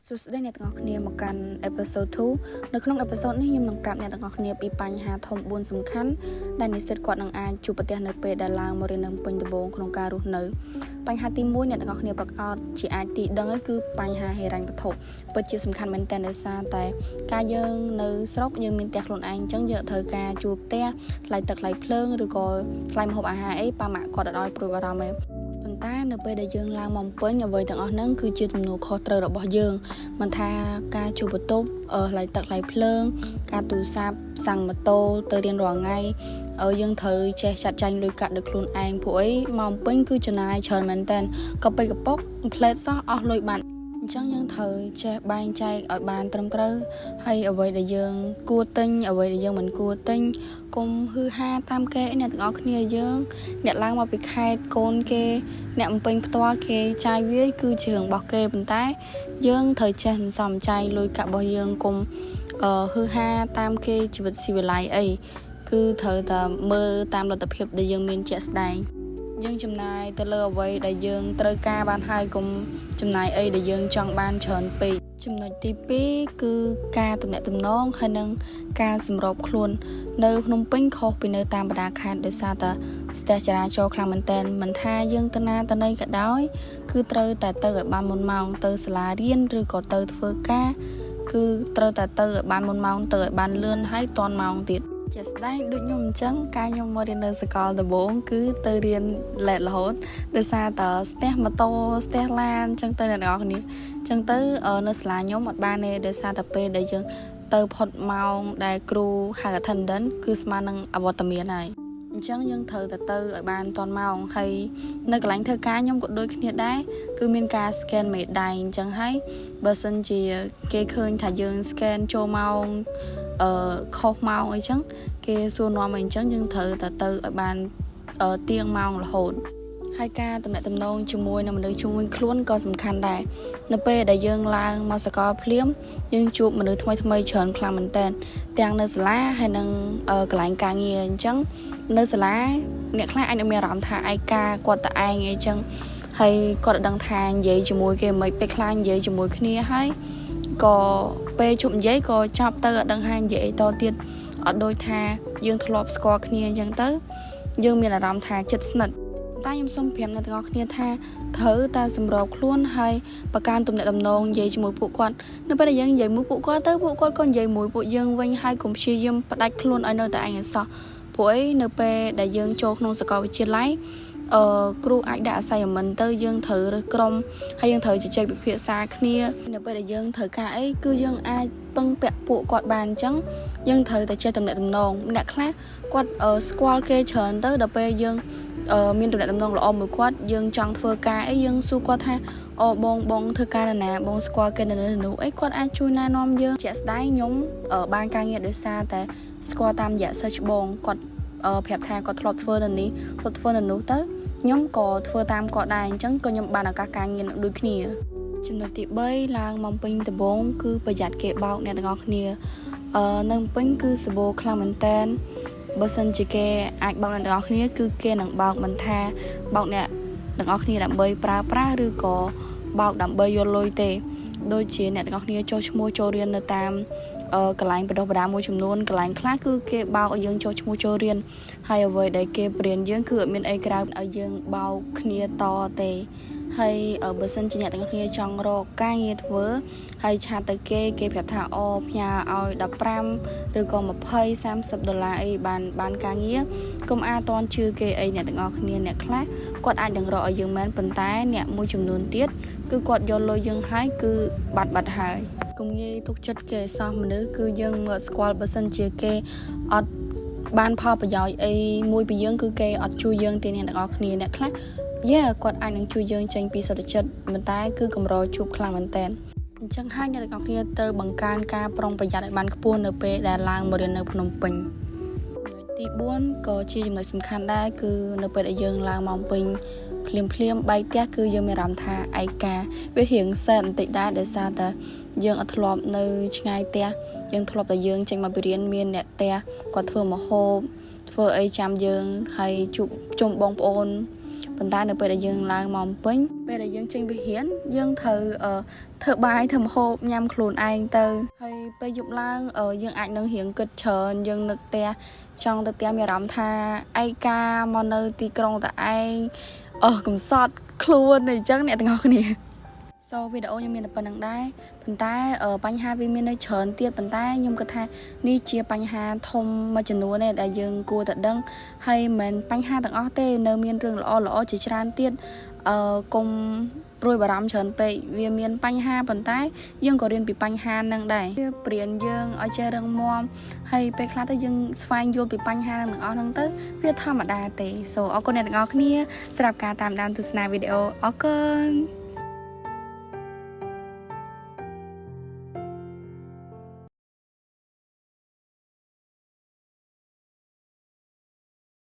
សួស្តីអ្នកទាំងអស់គ្នាមកកាន់ episode 2 នៅក្នុង episode នេះខ្ញុំនឹងប្រាប់អ្នកទាំងអស់គ្នាពីបញ្ហាធំ4សំខាន់ដែលនិស្សិតគាត់នឹងអាចជួបប្រទះនៅពេលដែលឡើងមករៀននៅពេញដំបូងក្នុងការរស់នៅបញ្ហាទី1អ្នកទាំងអស់គ្នាប្រកាសជាអាចទីដឹងហើយគឺបញ្ហាហិរញ្ញវត្ថុពិតជាសំខាន់មែនទែនដោយសារតែការយើងនៅស្រុកយើងមានផ្ទះខ្លួនឯងអញ្ចឹងយើងត្រូវការជួលផ្ទះថ្លៃទឹកថ្លៃភ្លើងឬក៏ថ្លៃម្ហូបអាហារអីប៉ាម៉ាក់គាត់អត់ឲ្យព្រួយបារម្ភទេប៉ុន្តែនៅពេលដែលយើងឡើងមកពេញអ្វីទាំងអស់ហ្នឹងគឺជាទំនួលខុសត្រូវរបស់យើងមិនថាការជួបបន្ទប់ថ្លៃទឹកថ្លៃភ្លើងការទូរស័ព្ទសាំងម៉ូតូទៅរៀនរាល់ថ្ងៃយើងត្រូវចេះចាត់ចែងលុយកាក់ដោយខ្លួនឯងព្រោះអីមកពេញគឺចំណាយច្រើនមែនតើក៏ពេកកប៉ុកផ្លេតសោះអស់លុយបាត់អញ្ចឹងយើងត្រូវចេះបែងចែកឲ្យបានត្រឹមត្រូវហើយអ្វីដែលយើងគួរទិញអ្វីដែលយើងមិនគួរទិញកុំហឺហាតាមគេអ្នកទាំងអស់គ្នាយើងអ្នកឡើងមកពីខេត្តកូនគេអ្នកបំពេញផ្ទាល់គេចាយវាយគឺជារឿងរបស់គេប៉ុន្តែយើងត្រូវចេះសន្សំចៃលុយកាក់របស់យើងកុំហឺហាតាមគេជីវិតស៊ីវិល័យអីគឺត្រូវតែមើលតាមលទ្ធភាពដែលយើងមានជាក់ស្ដែងយើងចំណាយទៅលើអ្វីដែលយើងត្រូវការបានហើយកុំចំណាយអីដែលយើងចង់បានច្រើនពេកចំណុចទី2គឺការទំនាក់ទំនងហើយនិងការសម្របខ្លួននៅភ្នំពេញខុសពីនៅតាមបណ្ដាខេត្តដោយសារតែស្ទះចរាចរណ៍ខ្លាំងមែនទែនមិនថាយើងទៅណាទៅណីក៏ដោយគឺត្រូវតែទៅឲ្យបានមុនម៉ោងទៅសាលារៀនឬក៏ទៅធ្វើការគឺត្រូវតែទៅឲ្យបានមុនម៉ោងទៅឲ្យបានលឿនហើយទាន់ម៉ោងទៀតជាស្ដែងដូចខ្ញុំអញ្ចឹងការខ្ញុំមករៀននៅសាកលដំបូងគឺទៅរៀនលេតរហូតដោយសារតែស្ទះម៉ូតូស្ទះឡានអញ្ចឹងទៅអ្នកនរគ្នាអញ្ចឹងទៅនៅសាលាខ្ញុំអត់បានទេដោយសារតែពេលដែលយើងទៅផុតម៉ោងដែលគ្រូហៅ attendance គឺស្មើនឹងអវត្តមានហើយអញ្ចឹងយើងត្រូវតែទៅឲ្យបានទាន់ម៉ោងហើយនៅកន្លែងធ្វើការខ្ញុំក៏ដូចគ្នាដែរគឺមានការ scan មេដៃអញ្ចឹងហើយបើសិនជាគេឃើញថាយើង scan ចូលម៉ោងខុសម៉ោងអីចឹងគេសួរនាំអីអញ្ចឹងយើងត្រូវតែទៅឲ្យបានទៀងម៉ោងរហូតហើយការទំនាក់ទំនងជាមួយនឹងមនុស្សជុំវិញខ្លួនក៏សំខាន់ដែរនៅពេលដែលយើងឡើងមកសាកលភ្លាមយើងជួបមនុស្សថ្មីច្រើនខ្លាំងមែនតើទាំងនៅសាលាហើយនិងកន្លែងការងារអញ្ចឹងនៅសាលាអ្នកខ្លះអាចនឹងមានអារម្មណ៍ថាឯកាគាត់តែឯងអីចឹងហើយគាត់ដឹងថានិយាយជាមួយគេមិនពេលខ្លះនិយាយជាមួយគ្នាហើយក៏ពេលជប់និយាយក៏ចប់ទៅអត់ដឹងថានិយាយតទៀតអត់ដូចថាយើងធ្លាប់ស្គាល់គ្នាអញ្ចឹងទៅយើងមានអារម្មណ៍ថាចិត្តស្និទ្ធតែខ្ញុំសូមប្រាប់អ្នកទាំងអស់គ្នាថាត្រូវតែសម្របខ្លួនហើយប្រកាន់ទំនាក់ទំនងនិយាយជាមួយពួកគាត់នៅពេលដែលយើងនិយាយមួយពួកគាត់ទៅពួកគាត់ក៏និយាយមួយពួកយើងវិញហើយកុំព្យាយាមផ្ដាច់ខ្លួនឲ្យនៅតែឯងអសោះព្រោះអីនៅពេលដែលយើងចូលក្នុងសាកលវិទ្យាល័យគ្រូអាចដាក់ assignment ទៅយើងត្រូវរើសក្រុមហើយយើងត្រូវជជែកពិភាក្សាគ្នានៅពេលដែលយើងត្រូវការអីគឺយើងអាចពឹងពាក់ពួកគាត់បានអញ្ចឹងយើងត្រូវតែចេះទំនាក់ទំនងអ្នកខ្លះគាត់ស្គាល់គេច្រើនទៅដល់ពេលយើងមានទំនាក់ទំនងល្អមួយគាត់យើងចង់ធ្វើការអីយើងសួរគាត់ថាបងធ្វើការណាបងស្គាល់គេនៅនោះអីគាត់អាចជួយណែនាំយើងជាក់ស្ដែងខ្ញុំបានការងារដោយសារតែស្គាល់តាមរយៈ search បងគាត់ប្រាប់ថាគាត់ធ្លាប់ធ្វើនៅនេះធ្លាប់ធ្វើនៅនោះទៅខ្ញុំក៏ធ្វើតាមគាត់ដែរអញ្ចឹងក៏ខ្ញុំបានឱកាសការងារដូចគ្នាចំណុចទី3ឡើងមកពេញដំបងគឺប្រយ័ត្នគេបោកអ្នកទាំងអស់គ្នានៅពេញគឺសបោខ្លាំងមែនតើបើសិនជាគេអាចបោកអ្នកទាំងអស់គ្នាគឺគេនឹងបោកមិនថាបោកអ្នកទាំងអស់គ្នាដើម្បីប្រើប្រាស់ឬក៏បោកដើម្បីយកលុយទេដូចជាអ្នកទាំងអស់គ្នាចុះឈ្មោះចូលរៀននៅតាមកន្លែងបណ្ដុះបណ្ដាលមួយចំនួនកន្លែងខ្លះគឺគេបោកឲ្យយើងចុះឈ្មោះចូលរៀនហើយអ្វីដែលគេបរៀនយើងគឺអត់មានអីក្រៅឲ្យយើងបោកគ្នាតទេហើយបើសិនជាអ្នកទាំងគ្នាចង់រកការងារធ្វើហើយឆាតទៅគេប្រាប់ថាផ្ញើឲ្យ15ឬក៏20 30ដុល្លារអីបានការងារកុំអាតន់ជឿគេអីអ្នកទាំងអស់គ្នាអ្នកខ្លះគាត់អាចនឹងរកឲ្យយើងមែនប៉ុន្តែអ្នកមួយចំនួនទៀតគឺគាត់យកលុយយើងហើយគឺបាត់ហើយកុំងាយទុកចិត្តគេសោះមនុស្សគឺយើងមើលស្គាល់បើសិនជាគេអត់បានផលប្រយោជន៍អីមួយពីយើងគឺគេអត់ជួយយើងទេអ្នកទាំងអស់គ្នាអ្នកខ្លះគាត់អាចនឹងជួយយើងចេញពីសុខចិត្តប៉ុន្តែគឺកម្រជួបខ្លាំងមែនតើអញ្ចឹងហើយអ្នកទាំងអស់គ្នាត្រូវបង្កើនការប្រុងប្រយ័ត្នឲ្យបានខ្ពស់នៅពេលដែលឡើងមករៀននៅភ្នំពេញទី4ក៏ជាចំណុចសំខាន់ដែរគឺនៅពេលដែលយើងឡើងមកពេញភ្លាមបែកផ្ទះគឺយើងមានអារម្មណ៍ថាឯកាវារៀងសែនបន្តិចដែរដោយសារតែយើងអត់ធ្លាប់នៅឆ្ងាយផ្ទះយើងធ្លាប់តែយើងចេញមកពីរៀនមានអ្នកផ្ទះគាត់ធ្វើម្ហូបធ្វើអីចាំយើងហើយជួបជុំបងប្អូន ប៉ុន្តែនៅពេលដែលយើងឡើងមកពេញពេលដែលយើងចេញពីរៀនយើងត្រូវធ្វើបាយធ្វើម្ហូបញ៉ាំខ្លួនឯងទៅហើយពេលយប់ឡើងយើងអាចនឹងរៀងគិតច្រើនយើងនឹកផ្ទះចង់ទៅផ្ទះមានអារម្មណ៍ថាឯកាមកនៅទីក្រុងតែឯងកំសត់ខ្លួនអីចឹងអ្នកទាំងអស់គ្នាវីដេអូខ្ញុំមានតែប៉ុណ្្នឹងដែរប៉ុន្តែបញ្ហាវាមាននៅច្រើនទៀតប៉ុន្តែខ្ញុំគិតថានេះជាបញ្ហាធំមួយចំនួនទេដែលយើងគួរតែដឹងហើយមិនមែនបញ្ហាទាំងអស់ទេនៅមានរឿងល្អជាច្រើនទៀតកុំព្រួយបារម្ភច្រើនពេកវាមានបញ្ហាប៉ុន្តែយើងក៏រៀនពីបញ្ហាហ្នឹងដែរវាព្រៀនយើងឲ្យចេះរឹងមាំហើយពេលខ្លះទៅយើងស្វែងយល់ពីបញ្ហាទាំងអស់ហ្នឹងទៅវាធម្មតាទេអរគុណអ្នកទាំងអស់គ្នាសម្រាប់ការតាមដានទស្សនាវីដេអូអរគុណ